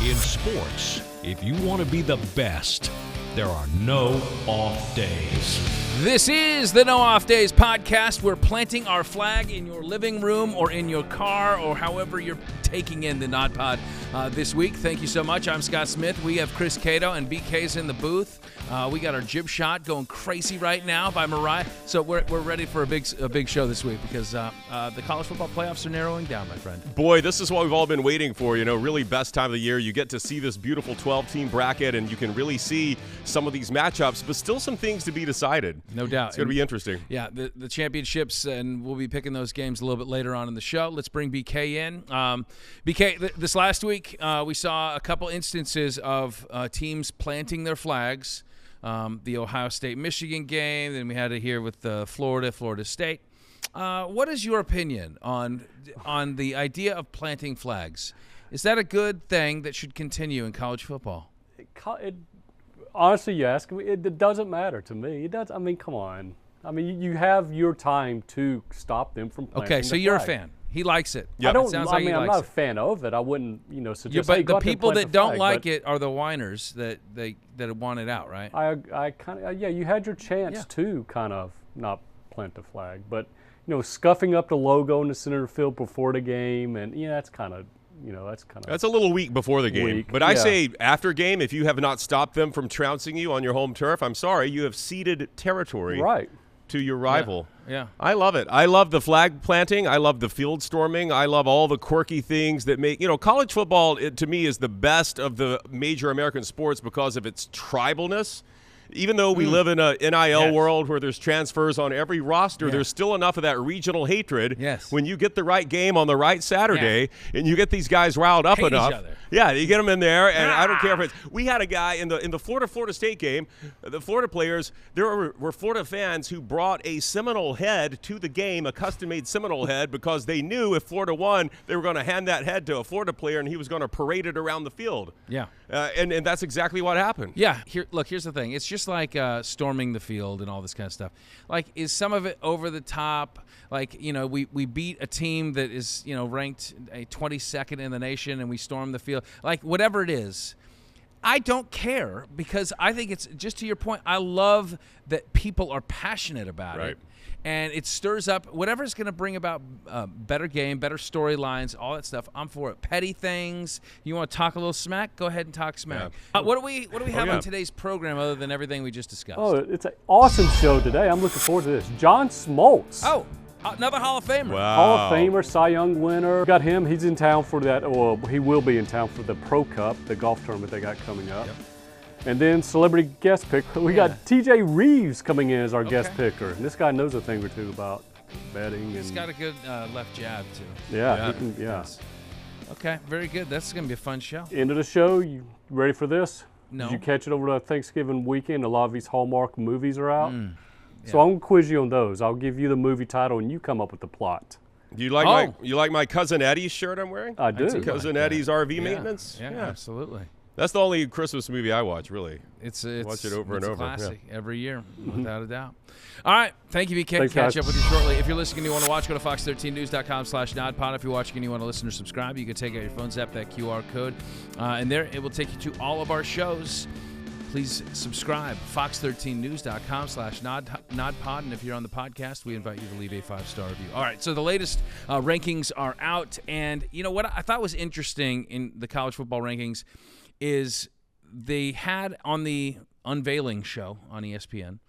In sports, if you want to be the best, there are no off days. This is the No Off Days podcast. We're planting our flag in your living room or in your car or however you're taking in the nodpod this week. Thank you so much. I'm Scott Smith. We have Chris Cato and BK's in the booth. We got our jib shot going crazy right now by Mariah. So we're ready for a big show this week because the college football playoffs are narrowing down, my friend. Boy, this is what we've all been waiting for. You know, really best time of the year. You get to see this beautiful 12-team bracket, and you can really see some of these matchups, but still some things to be decided. No doubt. It's going to be interesting. Yeah, the championships, and we'll be picking those games a little bit later on in the show. Let's bring BK in. BK, this last week, we saw a couple instances of teams planting their flags. The Ohio State-Michigan game, then we had it here with Florida State. What is your opinion on the idea of planting flags? Is that a good thing that should continue in college football? Honestly, you ask me, it doesn't matter to me. It does. I mean, come on. I mean, you have your time to stop them from planting. Okay, so you're a fan. He likes it. Yep. I'm not a fan of it. I wouldn't, suggest. But the people that don't like it are the whiners that want it out, right? I kind of you had your chance to kind of not plant the flag, but scuffing up the logo in the center of the field before the game, and that's kind of. That's a little weak before the game. But I say after game, if you have not stopped them from trouncing you on your home turf, I'm sorry, you have ceded territory to your rival. Yeah. I love it. I love the flag planting. I love the field storming. I love all the quirky things that make, college football, to me, is the best of the major American sports because of its tribalness. Even though we live in a NIL world where there's transfers on every roster, there's still enough of that regional hatred. Yes. When you get the right game on the right Saturday and you get these guys riled up enough. Each other. Yeah, you get them in there, and I don't care if it's. We had a guy in the Florida State game. The Florida players, there were Florida fans who brought a Seminole head to the game, a custom-made Seminole head, because they knew if Florida won, they were going to hand that head to a Florida player, and he was going to parade it around the field. Yeah. And that's exactly what happened. Yeah. Here's the thing. It's just like storming the field and all this kind of stuff. Like, is some of it over the top? Like, we beat a team that is, ranked 22nd in the nation, and we storm the field. Like, whatever it is, I don't care, because I think it's, just to your point, I love that people are passionate about it. And it stirs up whatever's going to bring about better game, better storylines, all that stuff. I'm for it. Petty things. You want to talk a little smack? Go ahead and talk smack. Yeah. What do we have on today's program other than everything we just discussed? Oh, it's an awesome show today. I'm looking forward to this. John Smoltz. Oh, another Hall of Famer. Wow. Hall of Famer, Cy Young winner. Got him. He's in town for that. Well, he will be in town for the Pro Cup, the golf tournament they got coming up. Yep. And then celebrity guest picker. We got TJ Rives coming in as our guest picker. And this guy knows a thing or two about betting. He's got a good left jab, too. Yeah, he can, Yes. Okay, very good. That's going to be a fun show. End of the show. You ready for this? No. Did you catch it over the Thanksgiving weekend? A lot of these Hallmark movies are out. So I'm going to quiz you on those. I'll give you the movie title, and you come up with the plot. Do you like my Cousin Eddie's shirt I'm wearing? I do. Cousin Eddie's RV maintenance? Yeah, absolutely. That's the only Christmas movie I watch, really. It's watch it over and over. Classic every year, without a doubt. All right, thank you, BK. Thanks, Catch guys. up with you shortly. If you're listening and you want to watch, go to fox13news.com/nodpod. If you're watching and you want to listen or subscribe, you can take out your phone, zap that QR code, and there it will take you to all of our shows. Please subscribe, fox13news.com/nodpod. And if you're on the podcast, we invite you to leave a 5-star review. All right, so the latest rankings are out. And you know what I thought was interesting in the college football rankings is they had on the unveiling show on ESPN,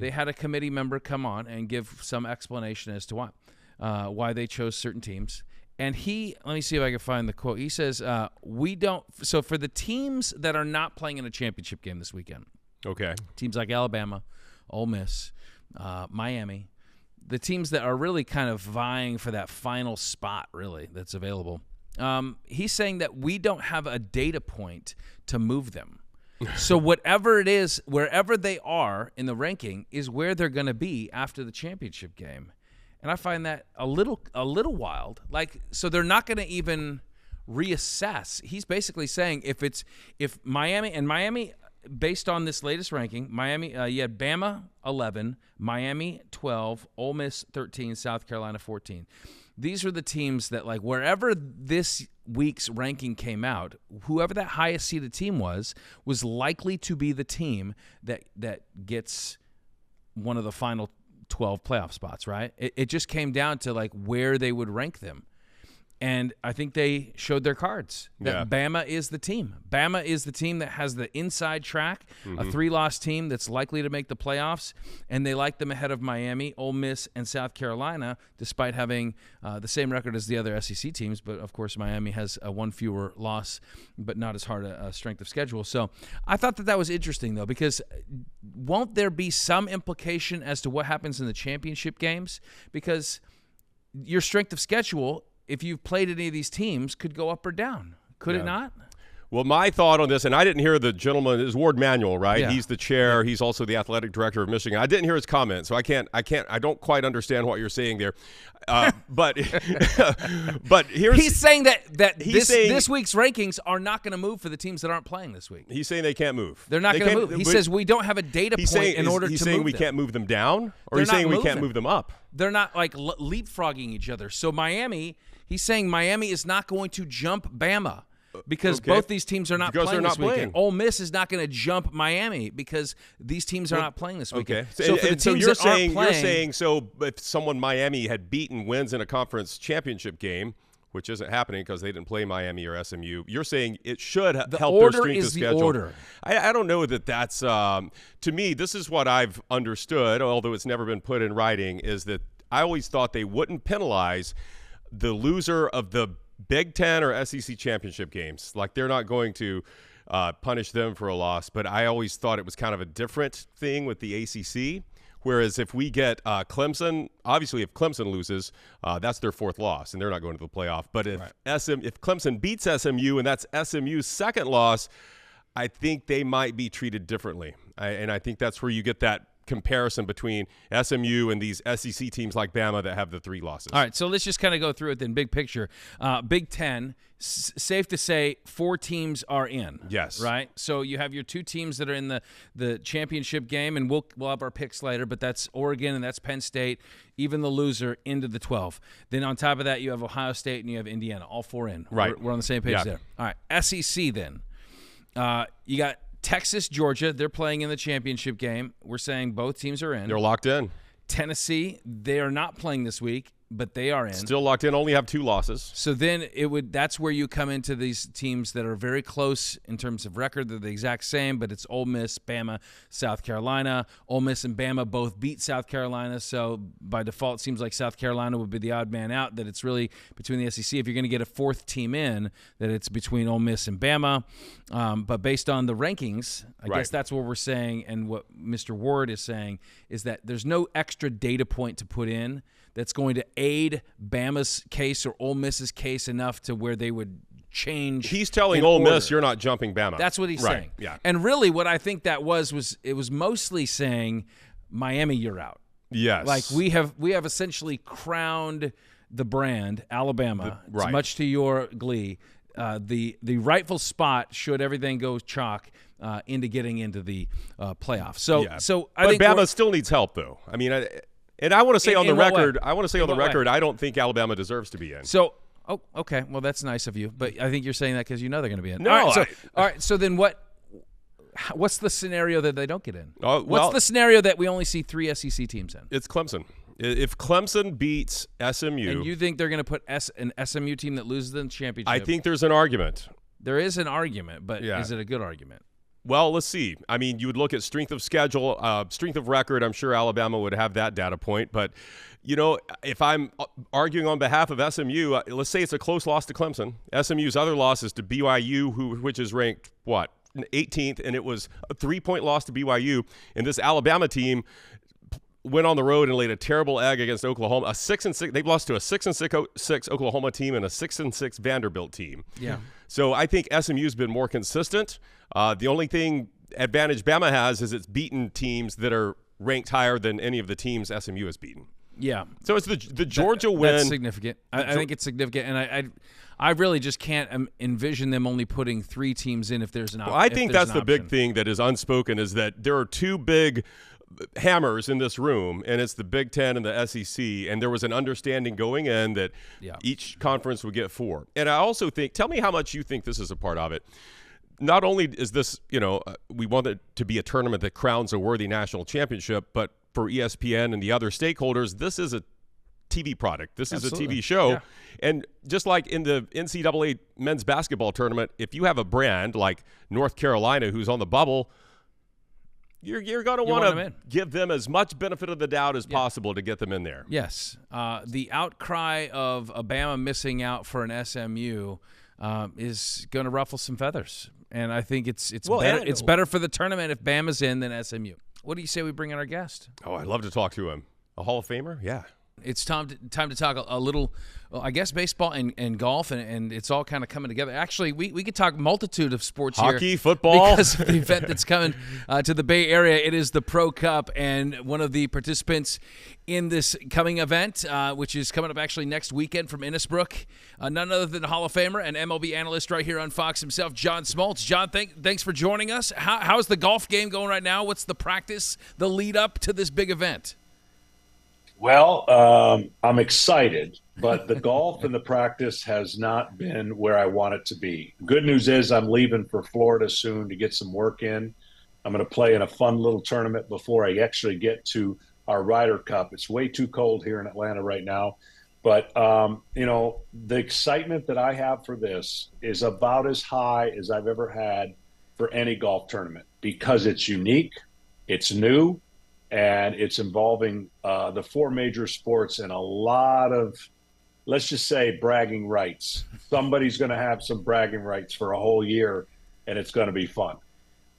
they had a committee member come on and give some explanation as to why they chose certain teams. And let me see if I can find the quote. He says, so for the teams that are not playing in a championship game this weekend, teams like Alabama, Ole Miss, Miami, the teams that are really kind of vying for that final spot, really, that's available, he's saying that we don't have a data point to move them. So whatever it is, wherever they are in the ranking is where they're going to be after the championship game. And I find that a little wild. Like, so they're not going to even reassess. He's basically saying if Miami, based on this latest ranking, Miami, you had Bama 11, Miami 12, Ole Miss 13, South Carolina 14. These are the teams that, like, wherever this week's ranking came out, whoever that highest seeded team was likely to be the team that gets one of the final 12 playoff spots, right? It just came down to like where they would rank them. And I think they showed their cards that Bama is the team. Bama is the team that has the inside track, a 3-loss team that's likely to make the playoffs, and they like them ahead of Miami, Ole Miss, and South Carolina, despite having the same record as the other SEC teams. But, of course, Miami has one fewer loss, but not as hard a strength of schedule. So I thought that was interesting, though, because won't there be some implication as to what happens in the championship games? Because your strength of schedule, if you've played any of these teams, could go up or down. Could it not? Well, my thought on this, and I didn't hear the gentleman, is Ward Manuel, right? Yeah. He's the chair. He's also the athletic director of Michigan. I didn't hear his comment, so I don't quite understand what you're saying there. But he's saying that this week's rankings are not going to move for the teams that aren't playing this week. He's saying they can't move. They're not going to move. He says we don't have a data point in order to move them. He's saying we can't move them down, or he's saying we can't move them up? They're not like leapfrogging each other. So Miami, he's saying Miami is not going to jump Bama. Because both these teams are not playing this weekend. Ole Miss is not going to jump Miami because these teams are not playing this weekend. Okay. So you're saying so if someone Miami had beaten wins in a conference championship game, which isn't happening because they didn't play Miami or SMU, you're saying it should help their strength of schedule. The order. I don't know that that's to me, this is what I've understood, although it's never been put in writing, is that I always thought they wouldn't penalize the loser of the Big Ten or SEC championship games. Like, they're not going to punish them for a loss, but I always thought it was kind of a different thing with the ACC, whereas if we get Clemson, obviously if Clemson loses, that's their 4th loss, and they're not going to the playoff. But if Clemson beats SMU, and that's SMU's 2nd loss, I think they might be treated differently. And I think that's where you get that comparison between SMU and these SEC teams like Bama that have the 3 losses. All right, so let's just kind of go through it then, big picture. Big Ten, safe to say 4 teams are in. Yes. Right? So you have your 2 teams that are in the championship game, and we'll have our picks later, but that's Oregon and that's Penn State, even the loser into the 12. Then on top of that, you have Ohio State and you have Indiana, all 4 in. Right. We're on the same page there. All right, SEC then. You got Texas, Georgia, they're playing in the championship game. We're saying both teams are in. They're locked in. Tennessee, they are not playing this week, but they are in. Still locked in, only have 2 losses. So then that's where you come into these teams that are very close in terms of record. They're the exact same, but it's Ole Miss, Bama, South Carolina. Ole Miss and Bama both beat South Carolina, so by default it seems like South Carolina would be the odd man out, that it's really between the SEC. If you're going to get a 4th team in, that it's between Ole Miss and Bama. But based on the rankings, I guess that's what we're saying, and what Mr. Ward is saying is that there's no extra data point to put in that's going to aid Bama's case or Ole Miss's case enough to where they would change. He's telling Ole Miss you're not jumping Bama. That's what he's saying. Yeah. And really what I think that was it was mostly saying, Miami, you're out. Yes. Like we have essentially crowned the brand, Alabama, much to your glee, the rightful spot should everything go chalk into getting into the playoffs. So I think Bama still needs help, though. I mean, I want to say on the record, I don't think Alabama deserves to be in. So, okay, well that's nice of you, but I think you're saying that because you know they're going to be in. No, all right. So then what's the scenario that they don't get in? What's the scenario that we only see 3 SEC teams in? It's Clemson. If Clemson beats SMU, and you think they're going to put an SMU team that loses the championship? I think there's an argument. There is an argument, but is it a good argument? Well, let's see. I mean, you would look at strength of schedule, strength of record. I'm sure Alabama would have that data point. But, you know, if I'm arguing on behalf of SMU, let's say it's a close loss to Clemson. SMU's other loss is to BYU, which is ranked, 18th, and it was a 3-point loss to BYU. And this Alabama team went on the road and laid a terrible egg against Oklahoma. A 6-6. They've lost to a 6-6 Oklahoma team and a 6-6 Vanderbilt team. Yeah. So I think SMU's been more consistent. The only advantage Bama has is it's beaten teams that are ranked higher than any of the teams SMU has beaten. Yeah. So it's the Georgia win. That's significant. I think it's significant, and I really just can't envision them only putting 3 teams in if there's an option. Well, I think that's the big thing that is unspoken, is that there are 2 big hammers in this room, and it's the Big Ten and the SEC, and there was an understanding going in that each conference would get 4. And I also think, tell me how much you think this is a part of it. Not only is this, we want it to be a tournament that crowns a worthy national championship, but for ESPN and the other stakeholders, this is a TV product. This is a TV show. Yeah. And just like in the NCAA men's basketball tournament, if you have a brand like North Carolina who's on the bubble, you're going to want to give them as much benefit of the doubt as possible to get them in there. Yes. The outcry of Alabama missing out for an SMU is going to ruffle some feathers. And I think it's better for the tournament if Bama's in than SMU. What do you say we bring in our guest? Oh, I'd love to talk to him. A Hall of Famer? Yeah. It's time to talk a little, I guess, baseball and golf, and it's all kind of coming together. Actually, we could talk multitude of sports here. Hockey, football. Because of the event that's coming to the Bay Area. It is the Pro Cup, and one of the participants in this coming event, which is coming up actually next weekend from Innisbrook, none other than Hall of Famer and MLB analyst right here on Fox himself, John Smoltz. John, thanks for joining us. How's the golf game going right now? What's the practice, the lead up to this big event? Well, I'm excited, but the golf and the practice has not been where I want it to be. Good news is I'm leaving for Florida soon to get some work in. I'm going to play in a fun little tournament before I actually get to our Ryder Cup. It's way too cold here in Atlanta right now. But, the excitement that I have for this is about as high as I've ever had for any golf tournament because it's unique, it's new, and it's involving the 4 major sports and a lot of, let's just say, bragging rights. Somebody's going to have some bragging rights for a whole year, and it's going to be fun.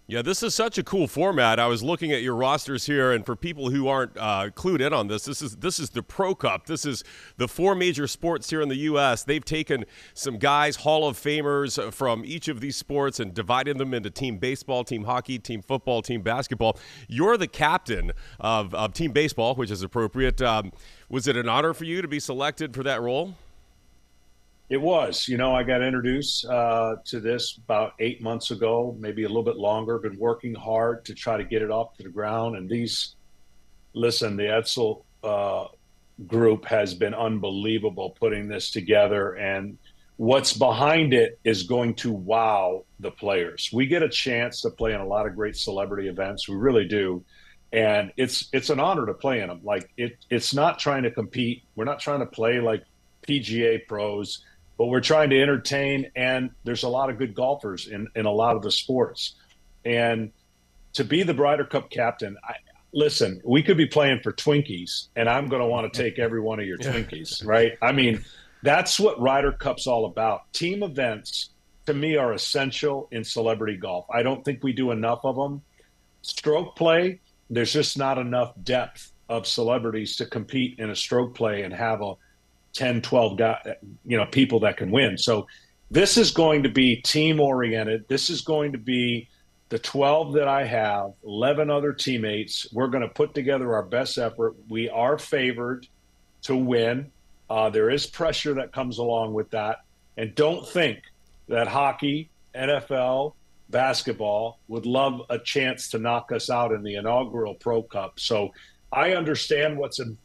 Yeah, this is such a cool format. I was looking at your rosters here, and for people who aren't clued in on this, this is the Pro Cup. This is the 4 major sports here in the U.S. They've taken some guys, Hall of Famers from each of these sports, and divided them into team baseball, team hockey, team football, team basketball. You're the captain of team baseball, which is appropriate. Was it an honor for you to be selected for that role? It was. I got introduced to this about 8 months ago, maybe a little bit longer. Been working hard to try to get it off to the ground. And the Edsel group has been unbelievable putting this together. And what's behind it is going to wow the players. We get a chance to play in a lot of great celebrity events. We really do. And it's an honor to play in them. Like it's not trying to compete. We're not trying to play like PGA pros. But we're trying to entertain, and there's a lot of good golfers in a lot of the sports. And to be the Ryder Cup captain, listen, we could be playing for Twinkies, and I'm going to want to take every one of your Twinkies, right? I mean, that's what Ryder Cup's all about. Team events, to me, are essential in celebrity golf. I don't think we do enough of them. Stroke play, there's just not enough depth of celebrities to compete in a stroke play and have a 10, 12 people that can win. So this is going to be team oriented. This is going to be the 12 that I have, 11 other teammates. We're going to put together our best effort. We are favored to win. There is pressure that comes along with that. And don't think that hockey, NFL, basketball would love a chance to knock us out in the inaugural Pro Cup. So I understand what's in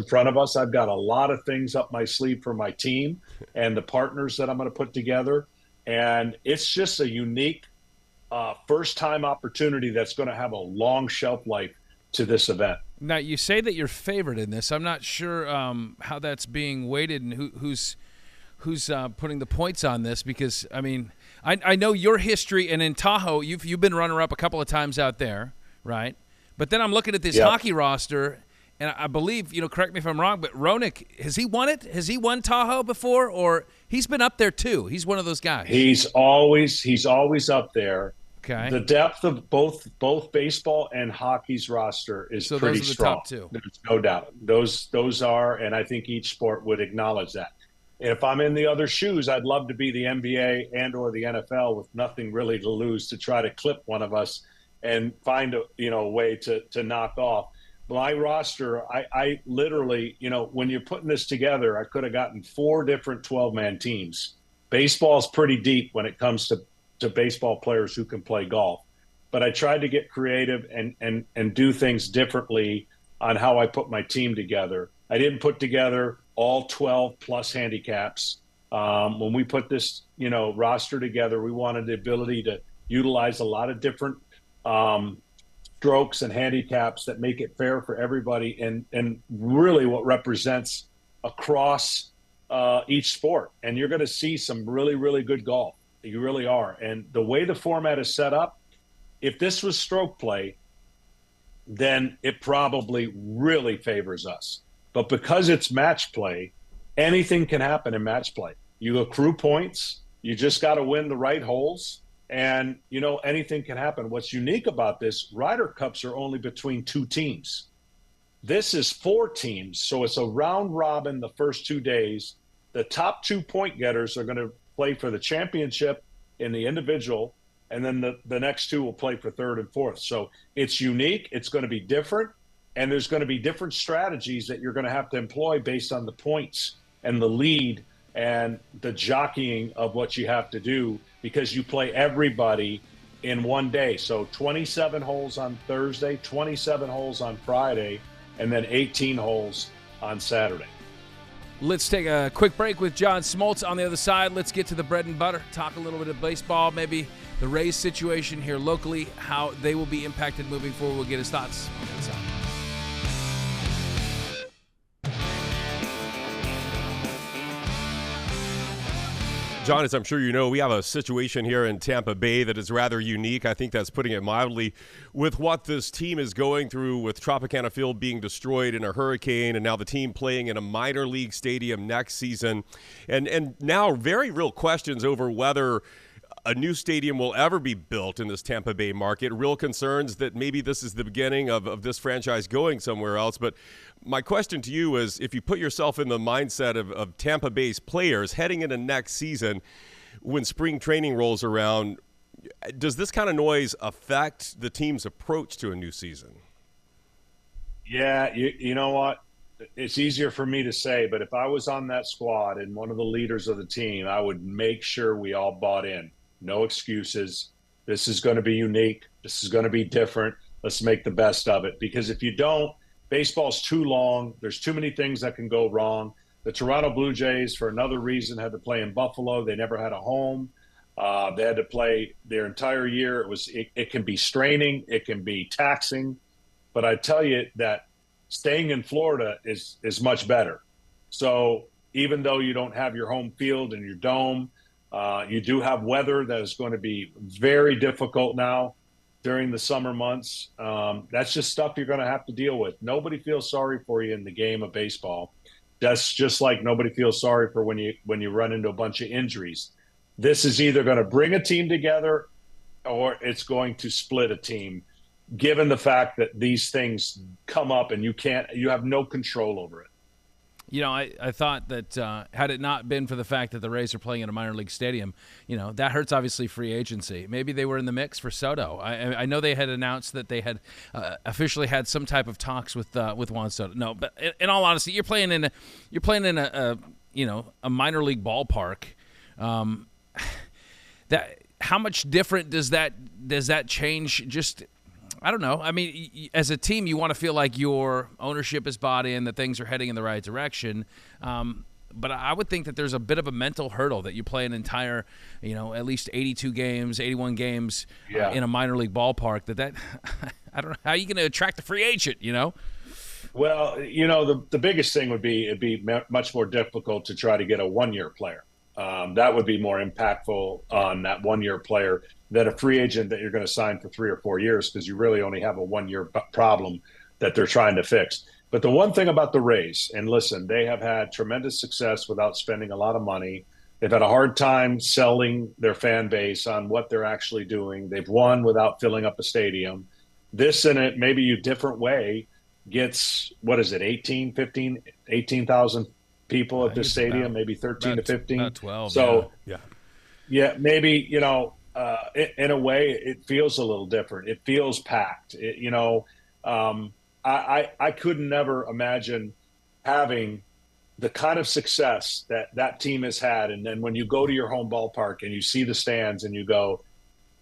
front of us. I've got a lot of things up my sleeve for my team and the partners that I'm going to put together. And it's just a unique first-time opportunity that's going to have a long shelf life to this event. Now, you say that you're favored in this. I'm not sure how that's being weighted and who's putting the points on this because, I mean, I know your history, and in Tahoe, you've been runner-up a couple of times out there, right? But then I'm looking at this hockey roster, and I believe, correct me if I'm wrong, but Roenick, has he won it? Has he won Tahoe before? Or he's been up there too? He's one of those guys. He's always up there. Okay. The depth of both baseball and hockey's roster is pretty strong. So those are the top 2. There's no doubt. Those are, and I think each sport would acknowledge that. If I'm in the other shoes, I'd love to be the NBA and or the NFL with nothing really to lose to try to clip one of us and find a way to knock off. My roster, I literally, when you're putting this together, I could have gotten 4 different 12-man teams. Baseball's pretty deep when it comes to baseball players who can play golf. but I tried to get creative and do things differently on how I put my team together. I didn't put together all 12 plus handicaps. When we put this, roster together, we wanted the ability to utilize a lot of different strokes and handicaps that make it fair for everybody, and really what represents across each sport. And you're going to see some really, really good golf. You really are. And the way the format is set up, if this was stroke play, then it probably really favors us. But because it's match play, anything can happen in match play. You accrue points. You just got to win the right holes. And, anything can happen. What's unique about this, Ryder Cups are only between 2 teams. This is 4 teams. So it's a round robin the first 2 days. The top 2 point getters are going to play for the championship in the individual, and then the next 2 will play for 3rd and 4th. So it's unique. It's going to be different, and there's going to be different strategies that you're going to have to employ based on the points and the lead and the jockeying of what you have to do, because you play everybody in one day. So 27 holes on Thursday, 27 holes on Friday, and then 18 holes on Saturday. Let's take a quick break with John Smoltz on the other side. Let's get to the bread and butter, talk a little bit of baseball, maybe the Rays situation here locally, how they will be impacted moving forward. We'll get his thoughts on the other side. John, as I'm sure you know, we have a situation here in Tampa Bay that is rather unique. I think that's putting it mildly, with what this team is going through, with Tropicana Field being destroyed in a hurricane, and now the team playing in a minor league stadium next season. And now very real questions over whether a new stadium will ever be built in this Tampa Bay market. Real concerns that maybe this is the beginning of this franchise going somewhere else. But my question to you is, if you put yourself in the mindset of Tampa Bay's players heading into next season, when spring training rolls around, does this kind of noise affect the team's approach to a new season? Yeah, you know what? It's easier for me to say, but if I was on that squad and one of the leaders of the team, I would make sure we all bought in. No excuses. This is going to be unique. This is going to be different. Let's make the best of it. Because if you don't, baseball's too long. There's too many things that can go wrong. The Toronto Blue Jays, for another reason, had to play in Buffalo. They never had a home. They had to play their entire year. It can be straining. It can be taxing. But I tell you that staying in Florida is much better. So even though you don't have your home field and your dome, you do have weather that is going to be very difficult now during the summer months. That's just stuff you're going to have to deal with. Nobody feels sorry for you in the game of baseball. That's just like nobody feels sorry for when you run into a bunch of injuries. This is either going to bring a team together or it's going to split a team, given the fact that these things come up and you have no control over it. I thought that had it not been for the fact that the Rays are playing in a minor league stadium, that hurts obviously free agency. Maybe they were in the mix for Soto. I know they had announced that they had officially had some type of talks with Juan Soto. No, but in all honesty, you're playing in a minor league ballpark. That how much different does that change? Just I don't know. I mean, as a team, you want to feel like your ownership is bought in, that things are heading in the right direction. But I would think that there's a bit of a mental hurdle that you play an entire, at least 82 games, 81 games in a minor league ballpark. That I don't know. How are you going to attract a free agent, Well, the biggest thing would be it'd be much more difficult to try to get a one-year player. That would be more impactful on that one-year player than a free agent that you're going to sign for 3 or 4 years, because you really only have a one-year problem that they're trying to fix. But the one thing about the Rays, and listen, they have had tremendous success without spending a lot of money. They've had a hard time selling their fan base on what they're actually doing. They've won without filling up a stadium. This in it, maybe a different way, gets, 18,000 people at this stadium, maybe 13 to 15. About 12. So, yeah, maybe, in a way, it feels a little different. It feels packed. I could never imagine having the kind of success that team has had. And then when you go to your home ballpark and you see the stands and you go,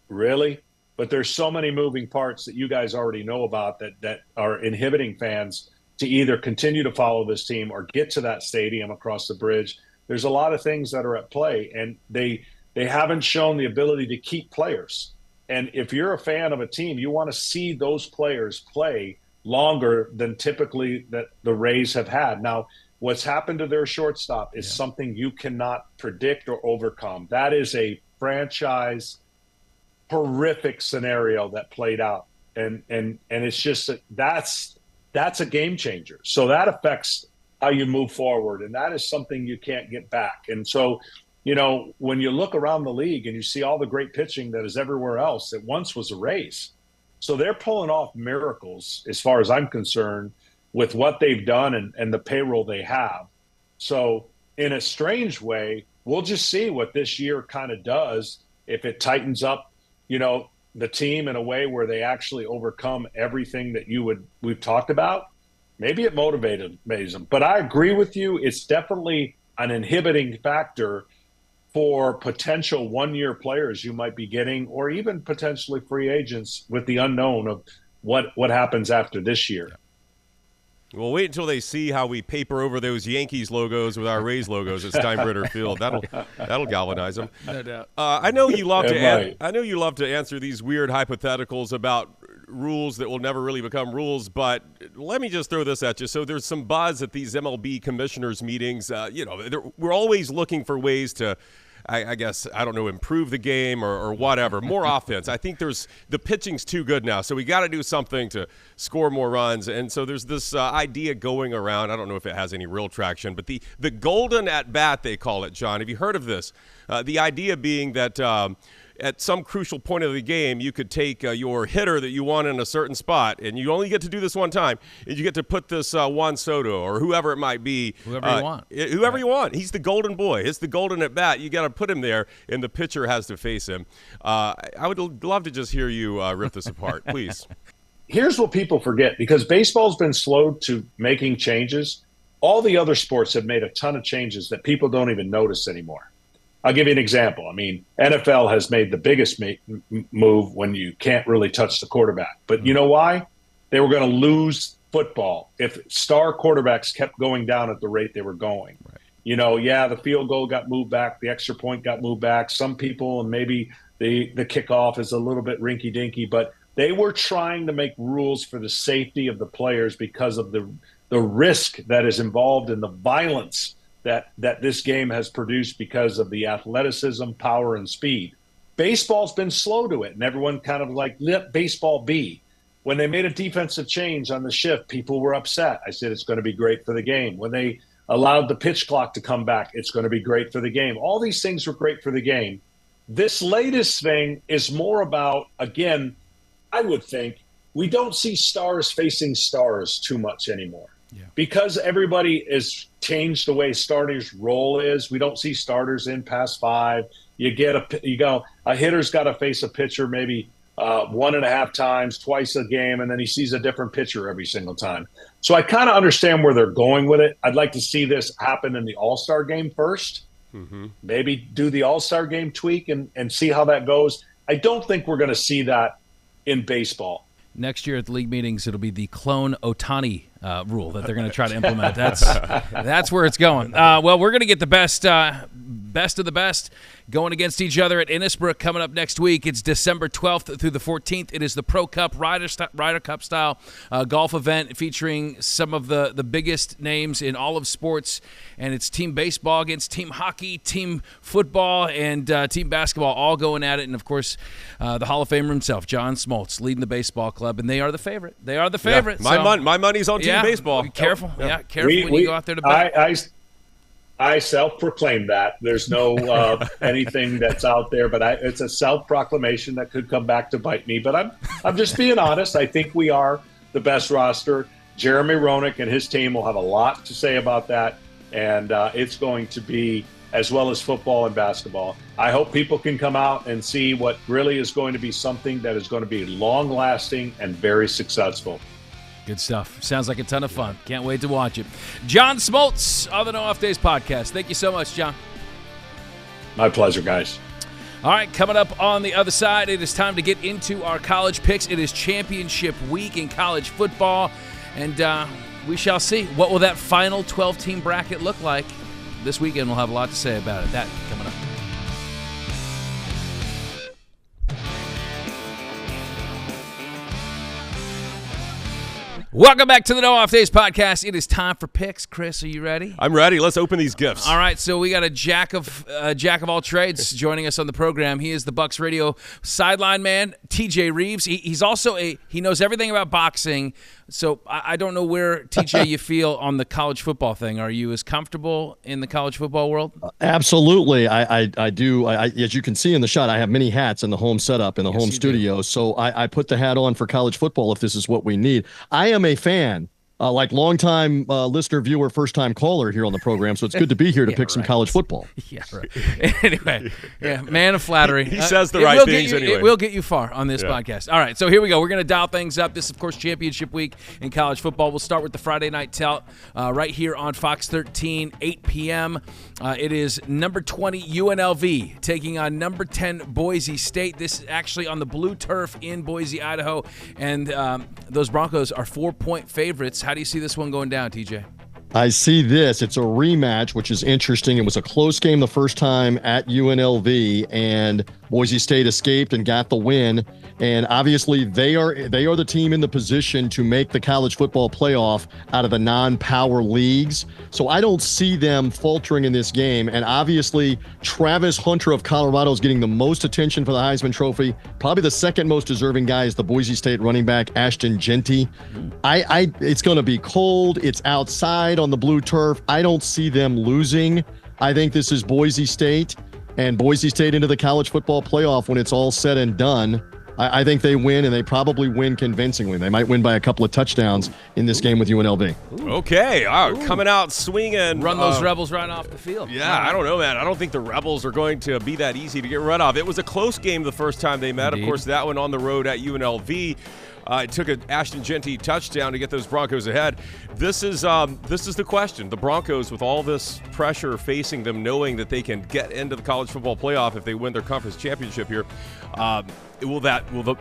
really? but there's so many moving parts that you guys already know about that are inhibiting fans to either continue to follow this team or get to that stadium across the bridge. There's a lot of things that are at play, and they haven't shown the ability to keep players. And if you're a fan of a team, you want to see those players play longer than typically that the Rays have had. Now, what's happened to their shortstop is something you cannot predict or overcome. That is a franchise horrific scenario that played out. And it's just that's a game changer. So that affects how you move forward. And that is something you can't get back. And so, you know, when you look around the league and you see all the great pitching that is everywhere else, it once was a Rays. So they're pulling off miracles, as far as I'm concerned, with what they've done and the payroll they have. So in a strange way, we'll just see what this year kind of does. If it tightens up, you know, the team in a way where they actually overcome everything that we've talked about, maybe it motivates them. But I agree with you. It's definitely an inhibiting factor for potential one-year players you might be getting, or even potentially free agents with the unknown of what happens after this year. Well, wait until they see how we paper over those Yankees logos with our Rays logos at Steinbrenner Field. That'll galvanize them. No doubt. I know you love I know you love to answer these weird hypotheticals about rules that will never really become rules, but let me just throw this at you. So there's some buzz at these MLB commissioners meetings. We're always looking for ways to, I guess, I don't know, improve the game or whatever. More offense. I think the pitching's too good now, so we got to do something to score more runs. And so there's this idea going around. I don't know if it has any real traction, but the golden at-bat, they call it, John. Have you heard of this? The idea being that at some crucial point of the game, you could take your hitter that you want in a certain spot, and you only get to do this one time, and you get to put this Juan Soto or whoever it might be. Whoever you want. Whoever you want. He's the golden boy. It's the golden at bat. You got to put him there, and the pitcher has to face him. I would love to just hear you rip this apart, please. Here's what people forget, because baseball's been slow to making changes. All the other sports have made a ton of changes that people don't even notice anymore. I'll give you an example. I mean, NFL has made the biggest move when you can't really touch the quarterback. But you know why? They were going to lose football if star quarterbacks kept going down at the rate they were going. Right. You know, the field goal got moved back. The extra point got moved back. Some people, and maybe the kickoff is a little bit rinky-dinky, but they were trying to make rules for the safety of the players because of the risk that is involved in the violence that this game has produced because of the athleticism, power, and speed. Baseball's been slow to it, and everyone kind of like, let baseball be. When they made a defensive change on the shift, people were upset. I said, it's going to be great for the game. When they allowed the pitch clock to come back, it's going to be great for the game. All these things were great for the game. This latest thing is more about, again, I would think, we don't see stars facing stars too much anymore. Yeah. Because everybody has changed the way starters' role is. We don't see starters in past five. A hitter's got to face a pitcher maybe 1.5 times, twice a game, and then he sees a different pitcher every single time. So I kind of understand where they're going with it. I'd like to see this happen in the All-Star game first. Mm-hmm. Maybe do the All-Star game tweak and see how that goes. I don't think we're going to see that in baseball. Next year at the league meetings, it'll be the clone Ohtani rule that they're going to try to implement. That's where it's going. Well, we're going to get the best of the best going against each other at Innisbrook coming up next week. It's December 12th through the 14th. It is the Pro Cup Ryder Cup style golf event featuring some of the biggest names in all of sports, and it's team baseball against team hockey, team football, and team basketball all going at it. And of course, the Hall of Famer himself, John Smoltz, leading the baseball club, and they are the favorite. They are the favorite. Yeah, my money's on team baseball. Be careful. Yeah, careful when you go out there to bet. I self-proclaim that. There's no anything that's out there, but it's a self-proclamation that could come back to bite me. But I'm just being honest. I think we are the best roster. Jeremy Roenick and his team will have a lot to say about that, and it's going to be, as well as football and basketball. I hope people can come out and see what really is going to be something that is going to be long-lasting and very successful. Good stuff. Sounds like a ton of fun. Can't wait to watch it. John Smoltz of the No Off Days podcast. Thank you so much, John. My pleasure, guys. All right, coming up on the other side, it is time to get into our college picks. It is championship week in college football, and we shall see. What will that final 12-team bracket look like? This weekend we'll have a lot to say about it. That coming up. Welcome back to the No Off Days podcast. It is time for picks. Chris, are you ready? I'm ready. Let's open these gifts. All right, so we got a jack of all trades joining us on the program. He is the Bucs radio sideline man, TJ Rives. He's also he knows everything about boxing. So I don't know where, TJ, you feel on the college football thing. Are you as comfortable in the college football world? Absolutely. I do. As you can see in the shot, I have many hats in the home setup, in the home studio. So I put the hat on for college football if this is what we need. I am a fan. Like longtime listener, viewer, first-time caller here on the program, so it's good to be here to pick some college football. Yeah, right. Anyway, man of flattery. He says the right things anyway. It will get you far on this podcast. All right, so here we go. We're going to dial things up. This is, of course, championship week in college football. We'll start with the Friday night tout right here on Fox 13, 8 p.m. It is number 20 UNLV taking on number 10 Boise State. This is actually on the blue turf in Boise, Idaho, and those Broncos are 4-point favorites. How do you see this one going down, TJ? I see this. It's a rematch, which is interesting. It was a close game the first time at UNLV, and Boise State escaped and got the win. And obviously, they are the team in the position to make the college football playoff out of the non-power leagues. So I don't see them faltering in this game. And obviously, Travis Hunter of Colorado is getting the most attention for the Heisman Trophy. Probably the second most deserving guy is the Boise State running back, Ashton Jeanty. It's going to be cold. It's outside on the blue turf. I don't see them losing. I think this is Boise State, and Boise State into the college football playoff when it's all said and done. I think they win, and they probably win convincingly. They might win by a couple of touchdowns in this game with UNLV. Okay, coming out swinging. Run those Rebels right off the field. Yeah, I don't know, man. I don't think the Rebels are going to be that easy to get rid of. It was a close game the first time they met. Indeed. Of course, that one on the road at UNLV. It took an Ashton Jeanty touchdown to get those Broncos ahead. This is the question. The Broncos, with all this pressure facing them, knowing that they can get into the college football playoff if they win their conference championship here, will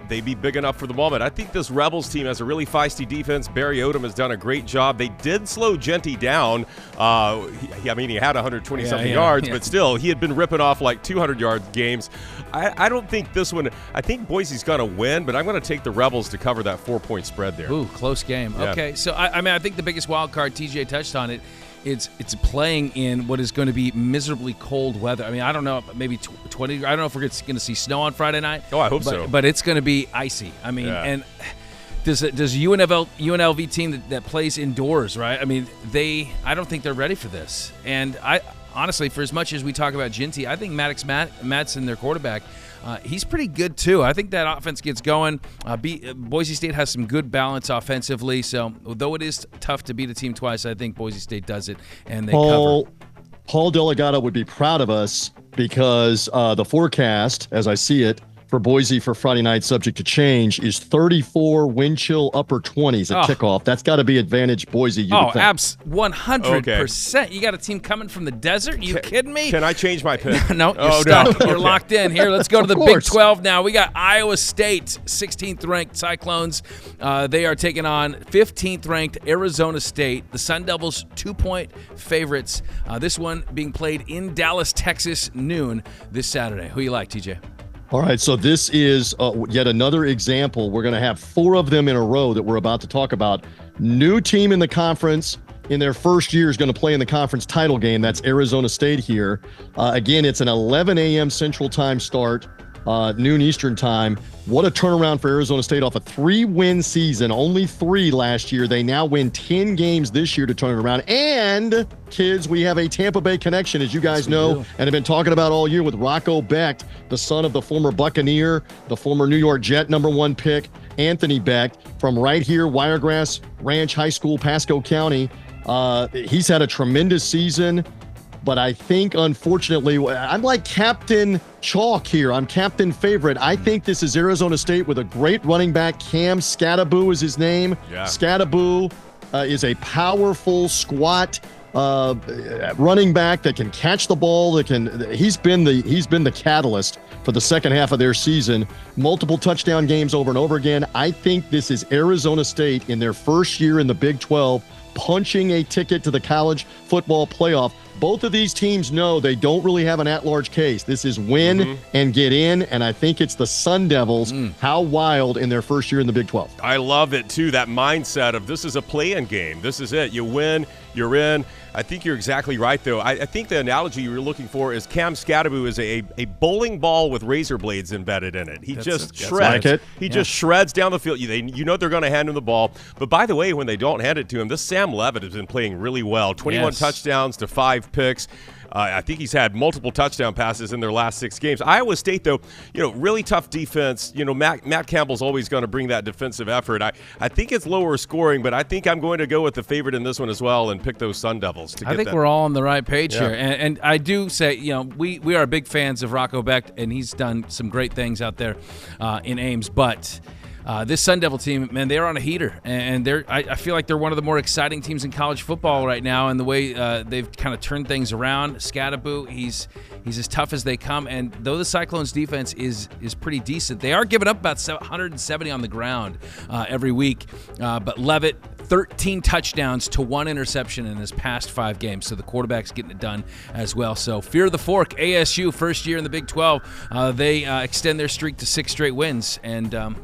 they be big enough for the moment? I think this Rebels team has a really feisty defense. Barry Odom has done a great job. They did slow Jeanty down. He had 120-something yards, but still, he had been ripping off like 200-yard games. I don't think this one – I think Boise's going to win, but I'm going to take the Rebels to cover that 4-point spread there. Ooh, close game. Yeah. Okay, so I think the biggest wild card, TJ touched on it, it's playing in what is going to be miserably cold weather. I mean, I don't know, maybe 20. I don't know if we're going to see snow on Friday night. Oh, I hope so. But it's going to be icy. I mean, and does UNLV team that plays indoors, right? I mean, I don't think they're ready for this. And I honestly, for as much as we talk about Jeanty, I think Maddox Madsen, their quarterback, he's pretty good too. I think that offense gets going. Boise State has some good balance offensively. So though it is tough to beat a team twice, I think Boise State does it, and they cover. Paul Delgado would be proud of us because the forecast, as I see it, for Boise for Friday night, subject to change, is 34 wind chill upper 20s at kickoff. That's got to be advantage Boise. 100%. Okay. You got a team coming from the desert? You kidding me? Can I change my pick? No, you're stuck. You're locked in. Here, let's go to the Big 12 now. We got Iowa State, 16th ranked Cyclones. They are taking on 15th ranked Arizona State. The Sun Devils 2-point favorites. This one being played in Dallas, Texas, noon this Saturday. Who you like, TJ? All right, so this is yet another example. We're going to have 4 of them in a row that we're about to talk about. New team in the conference in their first year is going to play in the conference title game. That's Arizona State here. Again, it's an 11 a.m. Central Time start, noon Eastern Time. What a turnaround for Arizona State off a 3-win season, only 3 last year. They now win 10 games this year to turn it around. And, kids, we have a Tampa Bay connection, as you guys know, and have been talking about all year with Rocco Becht, the son of the former Buccaneer, the former New York Jet #1 pick, Anthony Becht, from right here, Wiregrass Ranch High School, Pasco County. He's had a tremendous season. But I think, unfortunately, I'm like Captain Chalk here. I'm Captain Favorite. I think this is Arizona State with a great running back. Cam Skattebo is his name. Yeah. Skattebo is a powerful, squat running back that can catch the ball. He's been the catalyst for the second half of their season. Multiple touchdown games over and over again. I think this is Arizona State in their first year in the Big 12, punching a ticket to the college football playoff. Both of these teams know they don't really have an at-large case. This is win and get in, and I think it's the Sun Devils. How wild in their first year in the Big 12. I love it, too, that mindset of this is a play-in game. This is it. You win, you're in. I think you're exactly right, though. I think the analogy you're looking for is Cam Scatteroo is a bowling ball with razor blades embedded in it. He just shreds. Like he just shreds down the field. You know they're going to hand him the ball. But by the way, when they don't hand it to him, this Sam Levitt has been playing really well. 21 touchdowns to 5 picks. I think he's had multiple touchdown passes in their last 6 games. Iowa State, though, really tough defense. Matt Campbell's always going to bring that defensive effort. I think it's lower scoring, but I think I'm going to go with the favorite in this one as well and pick those Sun Devils to get that. I think we're all on the right page here. And I do say, we are big fans of Rocco Becht, and he's done some great things out there in Ames, but this Sun Devil team, man, they're on a heater, and I feel like they're one of the more exciting teams in college football right now, and the way they've kind of turned things around. Scatteroo, he's as tough as they come, and though the Cyclones' defense is pretty decent, they are giving up about 170 on the ground every week, but Levitt, 13 touchdowns to 1 interception in his past 5 games, so the quarterback's getting it done as well. So fear the fork. ASU, first year in the Big 12, they extend their streak to 6 straight wins, and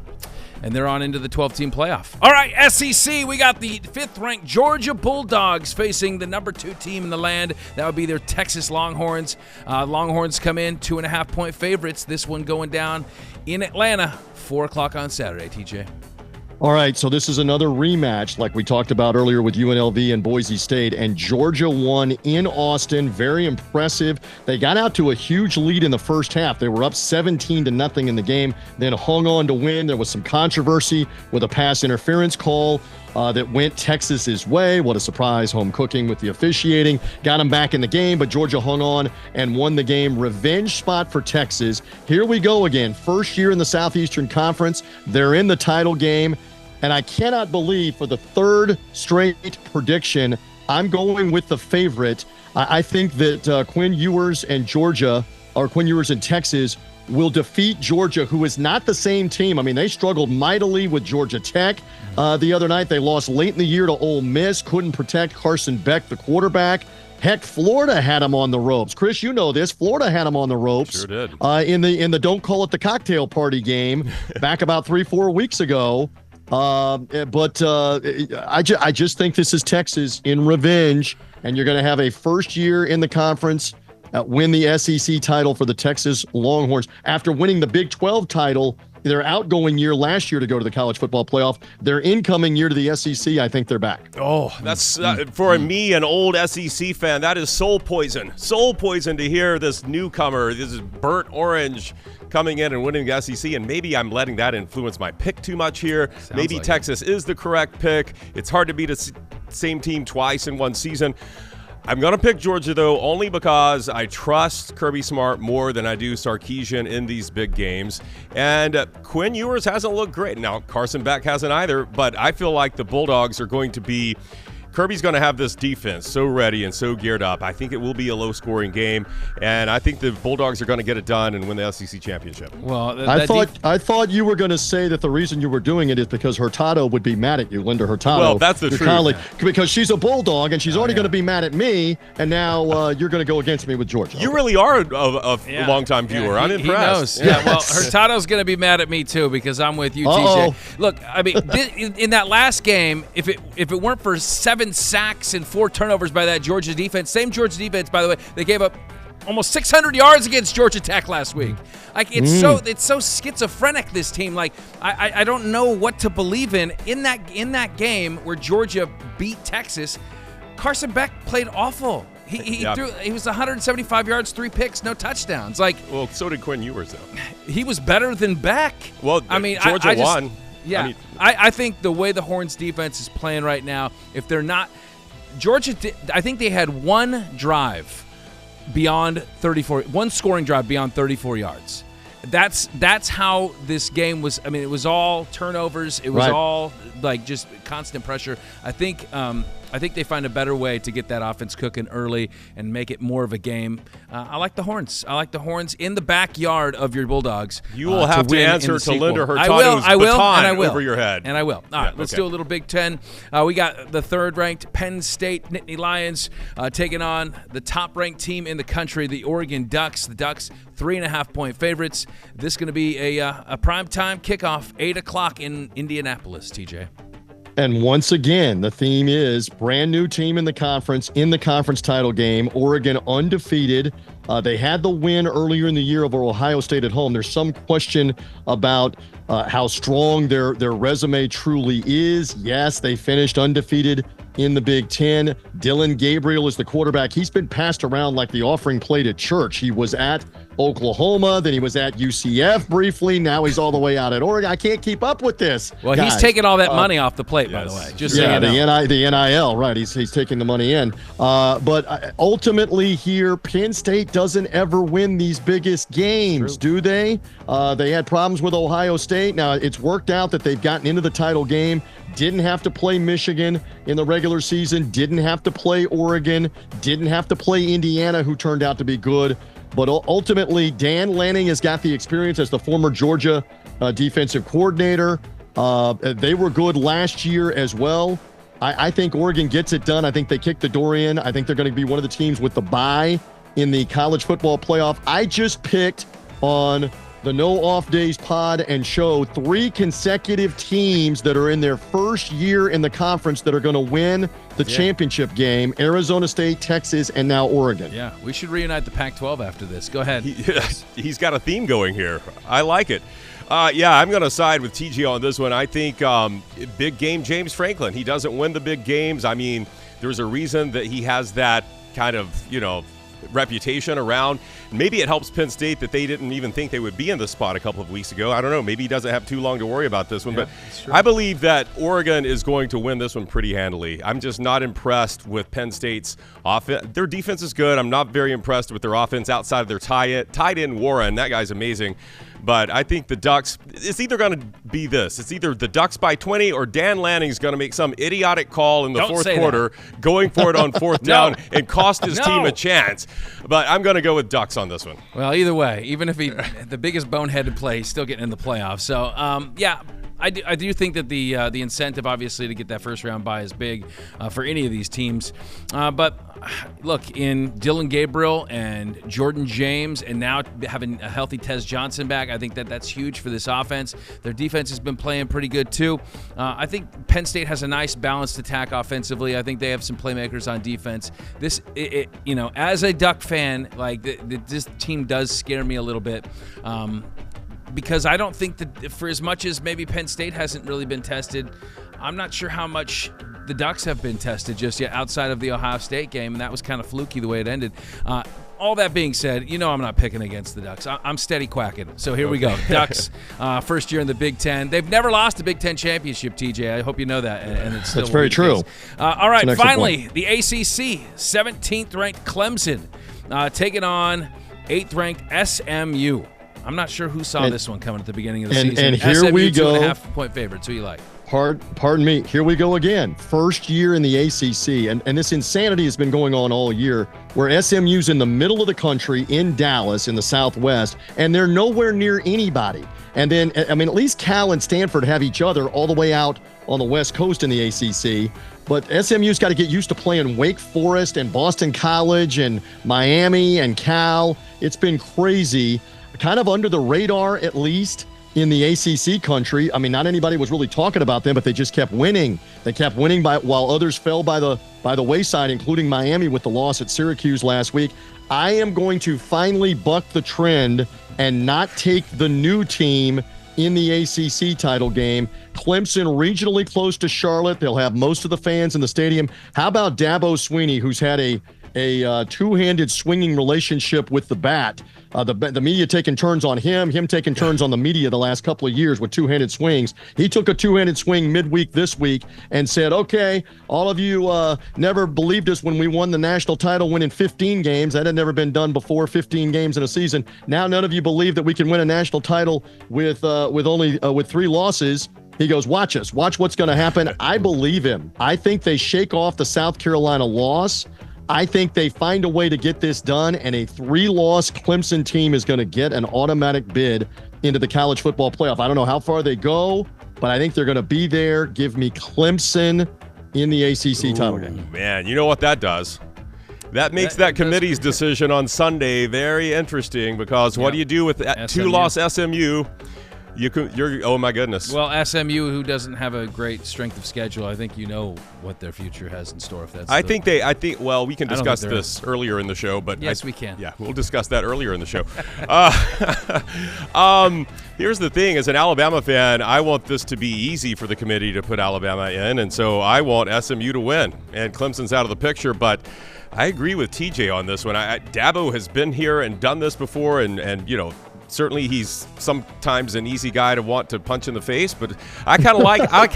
they're on into the 12-team playoff. All right, SEC, we got the 5th-ranked Georgia Bulldogs facing the number 2 team in the land. That would be their Texas Longhorns. Longhorns come in 2.5-point favorites. This one going down in Atlanta, 4 o'clock on Saturday, TJ. All right, so this is another rematch like we talked about earlier with UNLV and Boise State, and Georgia won in Austin. Very impressive. They got out to a huge lead in the first half. They were up 17-0 in the game, then hung on to win. There was some controversy with a pass interference call that went Texas's way. What a surprise, home cooking with the officiating. Got them back in the game, but Georgia hung on and won the game. Revenge spot for Texas. Here we go again. First year in the Southeastern Conference. They're in the title game. And I cannot believe for the 3rd straight prediction, I'm going with the favorite. I think that Quinn Ewers and Texas will defeat Georgia, who is not the same team. I mean, they struggled mightily with Georgia Tech the other night. They lost late in the year to Ole Miss, couldn't protect Carson Beck, the quarterback. Heck, Florida had him on the ropes. Chris, you know this. Florida had him on the ropes. Sure did. In the Don't Call It the Cocktail Party game back about 3-4 weeks ago. But I just think this is Texas in revenge, and you're going to have a first year in the conference win the SEC title for the Texas Longhorns after winning the Big 12 title. Their outgoing year last year to go to the college football playoff. Their incoming year to the SEC, I think they're back. Oh, that's for me, an old SEC fan, that is soul poison. Soul poison to hear this newcomer, this is burnt orange, coming in and winning the SEC, and maybe I'm letting that influence my pick too much here. Maybe like Texas is the correct pick. It's hard to beat a same team twice in one season. I'm going to pick Georgia, though, only because I trust Kirby Smart more than I do Sarkisian in these big games. And Quinn Ewers hasn't looked great. Now, Carson Beck hasn't either, but I feel like the Bulldogs are going to be – Kirby's going to have this defense so ready and so geared up. I think it will be a low-scoring game, and I think the Bulldogs are going to get it done and win the SEC championship. Well, I thought you were going to say that the reason you were doing it is because Hurtado would be mad at you, Linda Hurtado. Well, that's the truth. Colleague, because she's a Bulldog, and she's already going to be mad at me, and now you're going to go against me with Georgia. You really are a long-time viewer. I'm impressed. He knows. Yeah, well, Hurtado's going to be mad at me, too, because I'm with you, TJ. Look, I mean, in that last game, if it weren't for 7 sacks and 4 turnovers by that Georgia defense. Same Georgia defense, by the way. They gave up almost 600 yards against Georgia Tech last week. Like it's so schizophrenic, this team. Like I don't know what to believe in that game where Georgia beat Texas. Carson Beck played awful. He was 175 yards, 3 picks, no touchdowns. Well, so did Quinn Ewers though. He was better than Beck. Well, I mean, Georgia won. Yeah, I think the way the Horns defense is playing right now, if they're not – Georgia, I think they had one drive beyond 34 – one scoring drive beyond 34 yards. That's how this game was – it was all turnovers. It was all, just constant pressure. I think I think they find a better way to get that offense cooking early and make it more of a game. I like the Horns. I like the Horns in the backyard of your Bulldogs. You will have to answer to Linda Hurtado's baton over your head. And I will. All right, let's do a little Big Ten. We got the third-ranked Penn State Nittany Lions taking on the top-ranked team in the country, the Oregon Ducks. The Ducks, 3.5-point favorites. This is going to be a primetime kickoff, 8 o'clock in Indianapolis, TJ. And once again, the theme is brand new team in the conference title game. Oregon undefeated. They had the win earlier in the year over Ohio State at home. There's some question about how strong their resume truly is. Yes, they finished undefeated in the Big Ten. Dylan Gabriel is the quarterback. He's been passed around like the offering plate at church. He was at Oklahoma, then he was at UCF briefly. Now he's all the way out at Oregon. I can't keep up with this. Well, guys, he's taking all that money off the plate, by the way. Just so you know. The NIL, right? He's taking the money in. But ultimately here, Penn State doesn't ever win these biggest games, do they? They had problems with Ohio State. Now, it's worked out that they've gotten into the title game. Didn't have to play Michigan in the regular season. Didn't have to play Oregon. Didn't have to play Indiana, who turned out to be good. But ultimately, Dan Lanning has got the experience as the former Georgia defensive coordinator. They were good last year as well. I think Oregon gets it done. I think they kick the door in. I think they're going to be one of the teams with the bye in the college football playoff. I just picked on the No Off Days pod and show 3 consecutive teams that are in their first year in the conference that are going to win the championship game: Arizona State, Texas, and now Oregon. Yeah, we should reunite the Pac-12 after this. Go ahead. He's got a theme going here. I like it. I'm going to side with TG on this one. I think big game James Franklin. He doesn't win the big games. I mean, there's a reason that he has that kind of, reputation around. Maybe it helps Penn State that they didn't even think they would be in this spot a couple of weeks ago. I don't know. Maybe he doesn't have too long to worry about this one. But I believe that Oregon is going to win this one pretty handily. I'm just not impressed with Penn State's offense. Their defense is good. I'm not very impressed with their offense outside of their tight end Warren. That guy's amazing. But I think the Ducks, it's either going to be this. It's either the Ducks by 20 or Dan Lanning's going to make some idiotic call in the fourth quarter, going for it on fourth down and cost his team a chance. But I'm going to go with Ducks on this one. Well, either way, even if he the biggest boneheaded play, he's still getting in the playoffs. So, I do think that the incentive, obviously, to get that first round bye is big for any of these teams. But look, in Dylan Gabriel and Jordan James, and now having a healthy Tez Johnson back, I think that's huge for this offense. Their defense has been playing pretty good too. I think Penn State has a nice balanced attack offensively. I think they have some playmakers on defense. As a Duck fan, this team does scare me a little bit. Because I don't think that for as much as maybe Penn State hasn't really been tested, I'm not sure how much the Ducks have been tested just yet outside of the Ohio State game, and that was kind of fluky the way it ended. All that being said, I'm not picking against the Ducks. I'm steady quacking. So here we go. Ducks, first year in the Big Ten. They've never lost a Big Ten championship, TJ. I hope you know that. And it's still That's very true. All right, finally, the ACC, 17th-ranked Clemson, taking on 8th-ranked SMU. I'm not sure who saw this one coming at the beginning of the season. And here SMU, we go. 2.5-point favorites. Who you like? Pardon me. Here we go again. First year in the ACC. And this insanity has been going on all year, where SMU's in the middle of the country in Dallas in the Southwest, and they're nowhere near anybody. And then, at least Cal and Stanford have each other all the way out on the West Coast in the ACC. But SMU's got to get used to playing Wake Forest and Boston College and Miami and Cal. It's been crazy. Kind of under the radar, at least in the ACC country. Not anybody was really talking about them, but they just kept winning. They kept winning while others fell by the wayside, including Miami with the loss at Syracuse last week. I am going to finally buck the trend and not take the new team in the ACC title game. Clemson regionally close to Charlotte. They'll have most of the fans in the stadium. How about Dabo Swinney, who's had a two-handed swinging relationship with the bat? The media taking turns on him taking turns on the media the last couple of years with two-handed swings. He took a two-handed swing midweek this week and said, okay, all of you never believed us when we won the national title, winning 15 games. That had never been done before, 15 games in a season. Now none of you believe that we can win a national title with 3 losses. He goes, watch us. Watch what's going to happen. I believe him. I think they shake off the South Carolina loss. I think they find a way to get this done, and a 3-loss Clemson team is going to get an automatic bid into the college football playoff. I don't know how far they go, but I think they're going to be there. Give me Clemson in the ACC title game. Man, you know what that does? That makes that committee's decision on Sunday very interesting, because what do you do with that 2-loss SMU? You're oh my goodness. Well, SMU, who doesn't have a great strength of schedule, I think you know what their future has in store. If that's I think well, we can discuss this earlier in the show, but yes, we can. Yeah, we'll discuss that earlier in the show. Here's the thing: as an Alabama fan, I want this to be easy for the committee to put Alabama in, and so I want SMU to win, and Clemson's out of the picture, but. I agree with TJ on this one. Dabo has been here and done this before, and you know, certainly he's sometimes an easy guy to want to punch in the face, but I kind of like how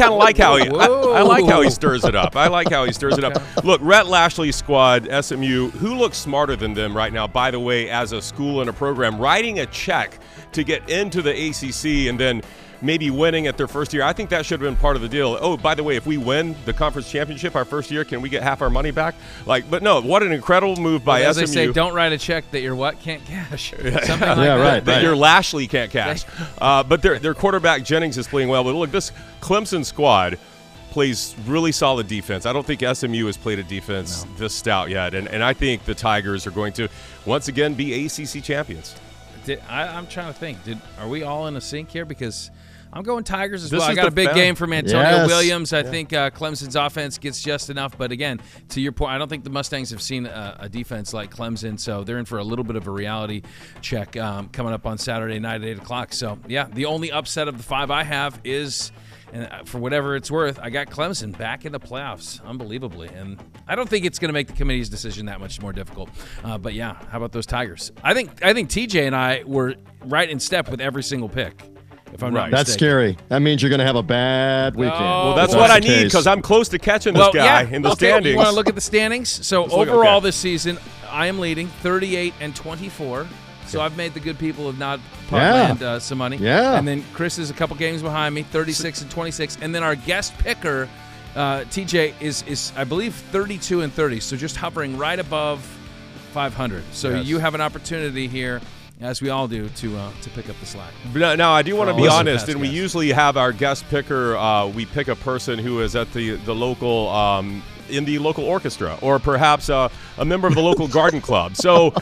he I like how he stirs it up. I like how he stirs it up. Look, Rhett Lashley's squad, SMU, who looks smarter than them right now, by the way, as a school and a program, writing a check to get into the ACC and then maybe winning at their first year. I think that should have been part of the deal. Oh, by the way, if we win the conference championship our first year, can we get half our money back? But no, what an incredible move by SMU. As they say, don't write a check that your can't cash. Something like that. That your Lashley can't cash. But their quarterback Jennings is playing well. But look, this Clemson squad plays really solid defense. I don't think SMU has played a defense this stout yet. And I think the Tigers are going to, once again, be ACC champions. I'm trying to think. Are we all in a sync here? Because I'm going Tigers as well. I got a big game from Antonio Williams. I think Clemson's offense gets just enough. But again, to your point, I don't think the Mustangs have seen a defense like Clemson, so they're in for a little bit of a reality check coming up on Saturday night at 8 o'clock. So, yeah, the only upset of the 5 I have is, and for whatever it's worth, I got Clemson back in the playoffs, unbelievably. And I don't think it's going to make the committee's decision that much more difficult. But, yeah, how about those Tigers? I think TJ and I were right in step with every single pick. If I'm not That's scary. That means you're going to have a bad weekend. Well, that's what I need, because I'm close to catching this guy in the standings. You want to look at the standings? So overall this season, I am leading 38-24. So I've made the good people of Nodpod some money. Yeah. And then Chris is a couple games behind me, 36-26. And then our guest picker, TJ, is I believe 32-30. So just hovering right above 500. So you have an opportunity here, as we all do, to pick up the slack. Now, I do want to be honest, and we usually have our guest picker, we pick a person who is at the local in the local orchestra, or perhaps a member of the local garden club. So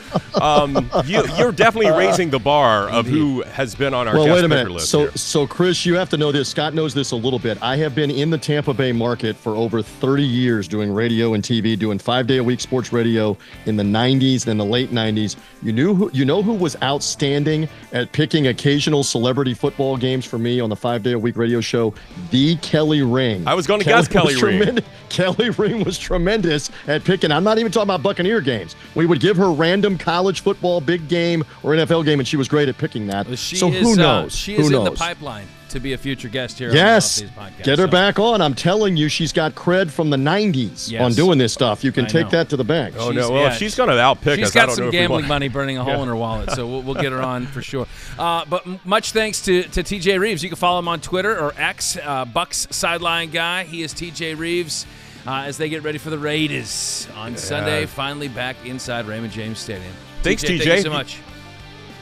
you're definitely raising the bar of who has been on our guest picker list. So Chris, you have to know this. Scott knows this a little bit. I have been in the Tampa Bay market for over 30 years doing radio and TV, doing 5-day-a-week sports radio in the 90s and the late 90s. You know who was outstanding at picking occasional celebrity football games for me on the 5-day-a-week radio show? The Kelly Ring. I was going to guess Kelly Ring. Kelly Ring was tremendous at picking. I'm not even talking about Buccaneer games. We would give her random college football, big game, or NFL game, and she was great at picking that. Who knows? She is in the pipeline to be a future guest here on yes, the podcast. Get her back on. I'm telling you, she's got cred from the 90s on doing this stuff. You can take that to the bank. Oh, no. Well, she's going to outpick us. She's got some gambling money burning a hole in her wallet, so we'll get her on for sure. But much thanks to TJ Rives. You can follow him on Twitter or X, Bucs Sideline Guy. He is TJ Rives. As they get ready for the Raiders on Sunday, finally back inside Raymond James Stadium. Thanks, TJ. Thank you so much.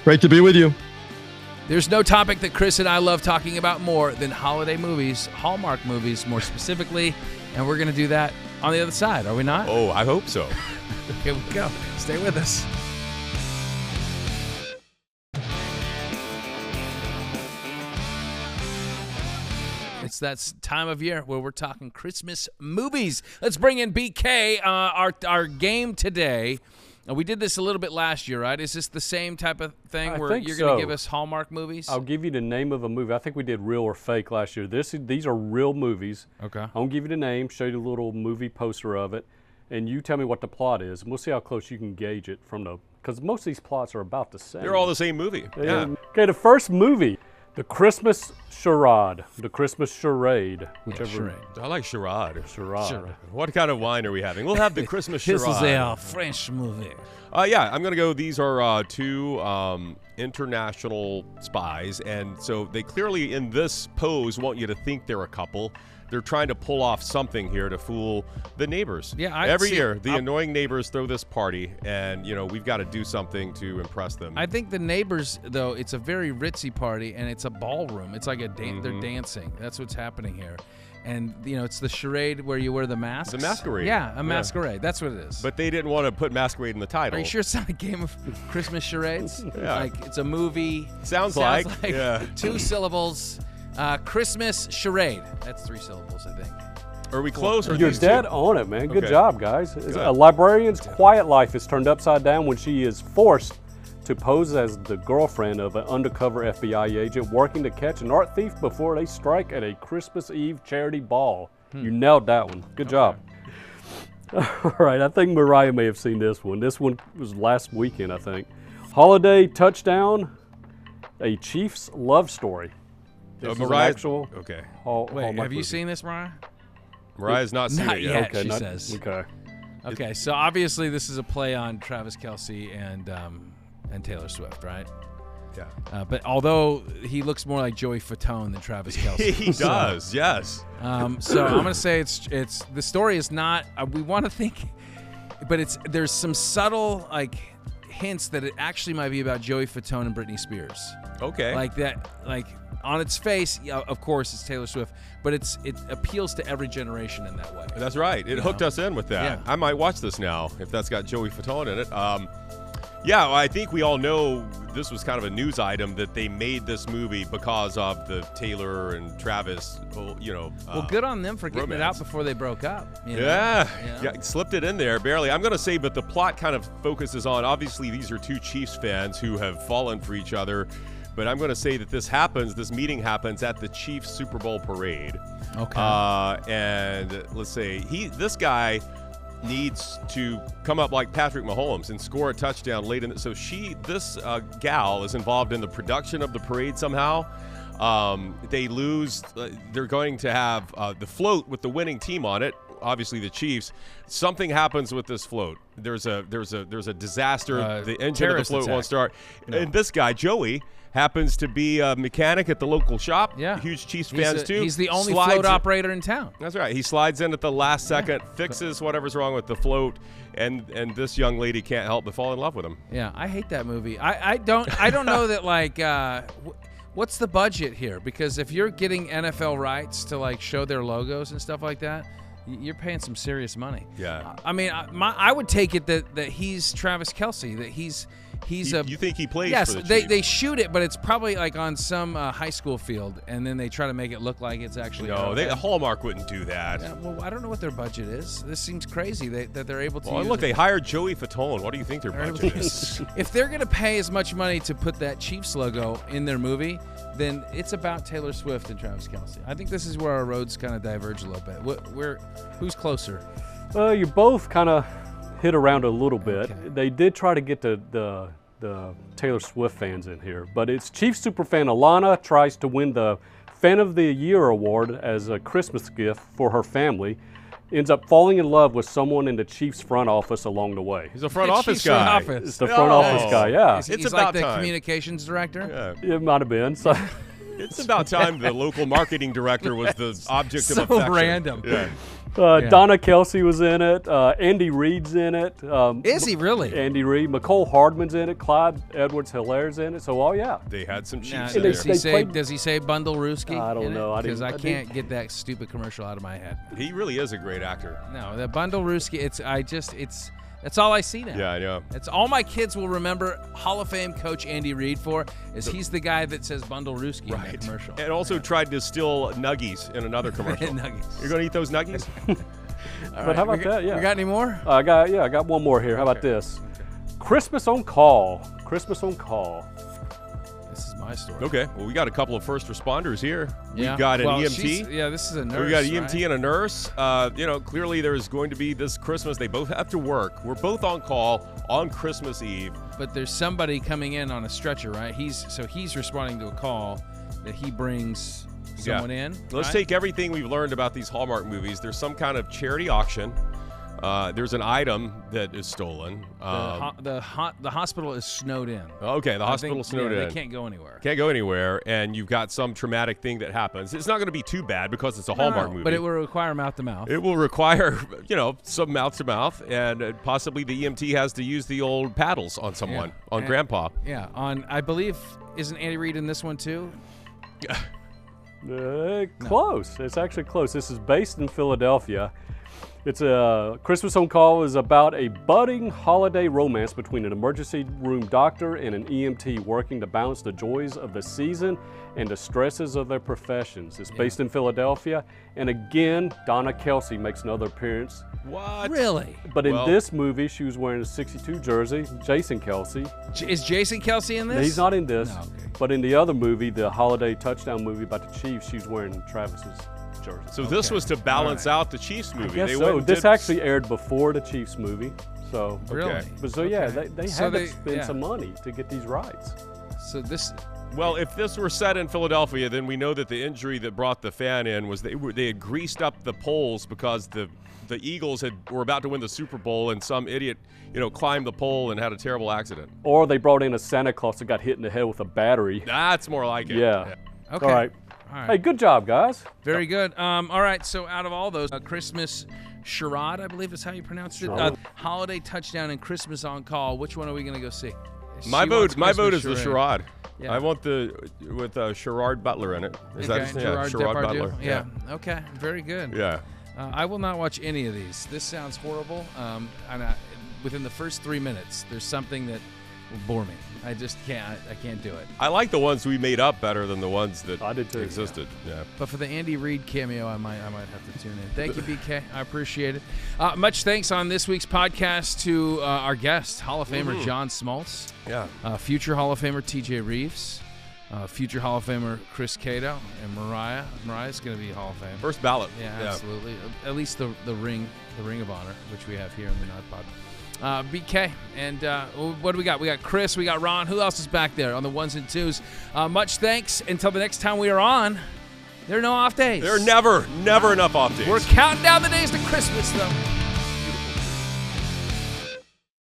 Great to be with you. There's no topic that Chris and I love talking about more than holiday movies, Hallmark movies more specifically, and we're going to do that on the other side, are we not? Oh, I hope so. Here we go. Stay with us. It's that time of year where we're talking Christmas movies. Let's bring in BK. Our game today. We did this a little bit last year, right? Is this the same type of thing where you're going to give us Hallmark movies? I'll give you the name of a movie. I think we did real or fake last year. These are real movies. Okay. I'm going to give you the name, show you the little movie poster of it, and you tell me what the plot is, and we'll see how close you can gauge it because most of these plots are about the same. They're all the same movie. Yeah. Okay, the first movie, The Christmas charade, the Christmas charade, whichever. charade. I like charade. Charade. What kind of wine are we having? We'll have the Christmas charade. This is a French movie. Yeah, I'm going to go. These are two international spies. And so they clearly, in this pose, want you to think they're a couple. They're trying to pull off something here to fool the neighbors. Yeah, every year, the annoying neighbors throw this party. And, we've got to do something to impress them. I think the neighbors, though, it's a very ritzy party, and it's a ballroom. It's like they're dancing. That's what's happening here. And, it's the charade where you wear the masks. The masquerade. Yeah, a masquerade. That's what it is. But they didn't want to put masquerade in the title. Are you sure it's not a game of Christmas charades? Yeah. Like, it's a movie. Sounds like yeah. 2 syllables. Christmas charade. That's 3 syllables, I think. Are we close? Or You're these dead two? on it, man. Good Okay. job, guys. A librarian's quiet life is turned upside down when she is forced to pose as the girlfriend of an undercover FBI agent working to catch an art thief before they strike at a Christmas Eve charity ball. You nailed that one. Good job. All right, I think Mariah may have seen this one. This one was last weekend, I think. Holiday touchdown, a Chiefs love story. This is an Mariah. actual Okay. Wait, Hallmark have you movie. seen this, Mariah? Mariah's not seen Not it yet. yet. she says. Okay. Okay, so obviously this is a play on Travis Kelce and Taylor Swift, right? Yeah. But although he looks more like Joey Fatone than Travis Kelce. He does, yes. So I'm gonna say it's the story is not. We want to think, but there's some subtle hints that it actually might be about Joey Fatone and Britney Spears. Okay. Like that, on its face, of course it's Taylor Swift, but it appeals to every generation in that way. That's right. It hooked us in with that. Yeah. I might watch this now if that's got Joey Fatone in it. Yeah, well, I think we all know this was kind of a news item that they made this movie because of the Taylor and Travis, Well, good on them for getting it out before they broke up. Yeah, slipped it in there barely. I'm going to say, but the plot kind of focuses on, obviously, these are two Chiefs fans who have fallen for each other. But I'm going to say that this meeting happens at the Chiefs Super Bowl parade. Okay. And let's say this guy needs to come up like Patrick Mahomes and score a touchdown late in it. So this gal is involved in the production of the parade somehow. They lose. They're going to have the float with the winning team on it. Obviously, the Chiefs. Something happens with this float. There's a disaster. The engine of the float won't start. No. And this guy, Joey, happens to be a mechanic at the local shop. Yeah. Huge Chiefs fans too. He's the only float operator in town. That's right. He slides in at the last second, fixes whatever's wrong with the float, and this young lady can't help but fall in love with him. Yeah, I hate that movie. I don't know that what's the budget here? Because if you're getting NFL rights to show their logos and stuff like that, you're paying some serious money. Yeah. I mean, I would take it that he's Travis Kelce, that he's you think he plays yes, for the Chiefs? they shoot it, but it's probably on some high school field, and then they try to make it look like it's actually. No, Hallmark wouldn't do that. Yeah, well, I don't know what their budget is. This seems crazy that they're able to. Well, look, they hired Joey Fatone. What do you think their budget is? If they're going to pay as much money to put that Chiefs logo in their movie, then it's about Taylor Swift and Travis Kelce. I think this is where our roads kind of diverge a little bit. Who's closer? You both kind of hit around a little bit. Okay. They did try to get the Taylor Swift fans in here, but it's Chiefs superfan Alana tries to win the Fan of the Year award as a Christmas gift for her family. Ends up falling in love with someone in the Chiefs front office along the way. He's a front The office Chiefs guy. front office. It's the front office guy, yeah. He's It's like about the time. communications director. Yeah. It might have been. So. It's about time the local marketing director was the object so of affection. random. Yeah. Donna Kelsey was in it. Andy Reid's in it. Is he really? Andy Reid. McCole Hardman's in it. Clyde Edwards-Hilaire's in it. So, yeah. They had some Chiefs Now, in does there. does he say Bundle Rooski? I don't know. Because I can't get that stupid commercial out of my head. He really is a great actor. No, the Bundle Rooski. That's all I see now. Yeah, I know. It's all my kids will remember Hall of Fame coach Andy Reid for is he's the guy that says Bundle Rooski in that commercial. And also tried to steal nuggies in another commercial. Nuggies. You're going to eat those nuggies? But how about that? Yeah. We got any more? I got one more here. How about this? Christmas on call. Christmas on call. This is my story. Okay. Well, we got a couple of first responders here. Yeah. We've got an Well, EMT. Yeah, this is a nurse. We got an EMT right? and a nurse. Clearly there's going to be this Christmas. They both have to work. We're both on call on Christmas Eve. But there's somebody coming in on a stretcher, right? He's responding to a call that he brings someone in. Let's right? take everything we've learned about these Hallmark movies. There's some kind of charity auction. There's an item that is stolen. The hospital is snowed in. Okay, the hospital snowed in. They can't go anywhere. Can't go anywhere, and you've got some traumatic thing that happens. It's not going to be too bad because it's a Hallmark movie. But it will require mouth-to-mouth. It will require, some mouth-to-mouth, and possibly the EMT has to use the old paddles on someone, on Grandpa. Yeah, I believe, isn't Andy Reid in this one too? Close. It's actually close. This is based in Philadelphia. It's a Christmas on Call is about a budding holiday romance between an emergency room doctor and an EMT working to balance the joys of the season and the stresses of their professions. It's based in Philadelphia, and again, Donna Kelsey makes another appearance. What? Really? But in this movie, she was wearing a 62 jersey. Jason Kelsey. Is Jason Kelsey in this? He's not in this. No, okay. But in the other movie, the holiday touchdown movie about the Chiefs, she's wearing Travis's jersey. So this was to balance out the Chiefs movie. I guess so. This actually aired before the Chiefs movie. So really? But they had to spend some money to get these rights. So this. Well, if this were set in Philadelphia, then we know that the injury that brought the fan in was they had greased up the poles because the Eagles were about to win the Super Bowl, and some idiot, climbed the pole and had a terrible accident. Or they brought in a Santa Claus that got hit in the head with a battery. That's more like it. Yeah. Okay. All right. Hey, good job, guys. Very good. All right, so out of all those, Christmas Charade, I believe is how you pronounced it. Holiday Touchdown and Christmas on Call. Which one are we going to go see? My vote is the Charade. Yeah. I want with Sherrard Butler in it. Is that Gerard Sherrard Butler? Yeah. Okay. Very good. Yeah. I will not watch any of these. This sounds horrible. Within the first 3 minutes, there's something that will bore me. I just can't. I can't do it. I like the ones we made up better than the ones that I did too, existed. Yeah. But for the Andy Reid cameo, I might have to tune in. Thank you, BK. I appreciate it. Much thanks on this week's podcast to our guest, Hall of Famer John Smoltz. Yeah. Future Hall of Famer TJ Rives. Future Hall of Famer Chris Cato, and Mariah. Mariah's going to be Hall of Fame. First ballot. Yeah, absolutely. At least the Ring of Honor, which we have here in the nodpod. BK, and what do we got? We got Chris, we got Ron. Who else is back there on the ones and twos? Much thanks. Until the next time we are on, there are no off days. There are never enough off days. We're counting down the days to Christmas, though.